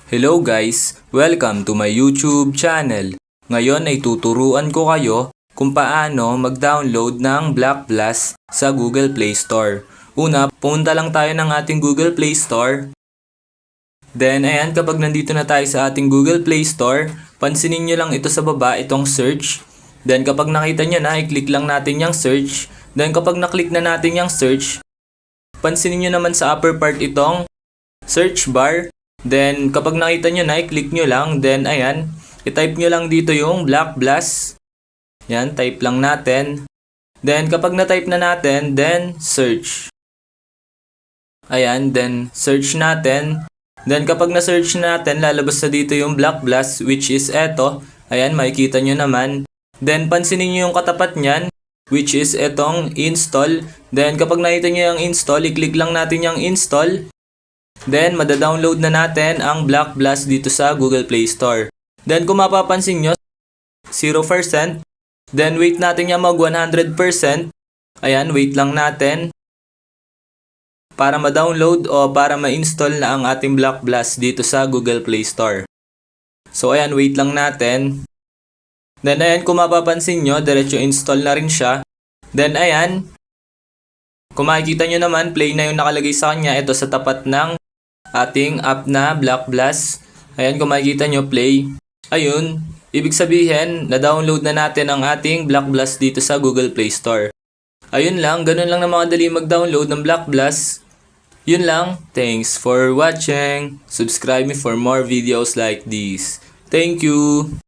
Hello guys! Welcome to my YouTube channel. Ngayon ay tuturuan ko kayo kung paano mag-download ng Black Blast sa Google Play Store. Una, pumunta lang tayo ng ating Google Play Store. Then ayan, kapag nandito na tayo sa ating Google Play Store, pansinin nyo lang ito sa baba, itong search. Then kapag nakita nyo na, i-click lang natin yung search. Then kapag naklik na natin yung search, pansinin nyo naman sa upper part itong search bar. Then, kapag nakita nyo na, i-click nyo lang. Then, ayan, i-type nyo lang dito yung Black Blast. Yan, type lang natin. Then, kapag na-type na natin, then, search. Ayan, then, search natin. Then, kapag na-search natin, lalabas na dito yung Black Blast, which is eto. Ayan, makikita nyo naman. Then, pansinin nyo yung katapat nyan, which is etong install. Then, kapag nakita nyo yung install, i-click lang natin yung install. Then, madadownload na natin ang Black Blast dito sa Google Play Store. Then, kung mapapansin nyo, 0%. Then, wait natin yan mag 100%. Ayan, wait lang natin. Para ma-download o para ma-install na ang ating Black Blast dito sa Google Play Store. So, ayan, wait lang natin. Then, ayan, kung mapapansin nyo, diretso install na rin siya. Then, ayan, kung makikita nyo naman, play na yung nakalagay sa kanya. Ito sa tapat ng ating app na Black Blast. Ayan, kung makikita nyo, play. Ayun, ibig sabihin, na-download na natin ang ating Black Blast dito sa Google Play Store. Ayun lang, ganun lang na makadali mag-download ng Black Blast. Yun lang, thanks for watching. Subscribe me for more videos like this. Thank you!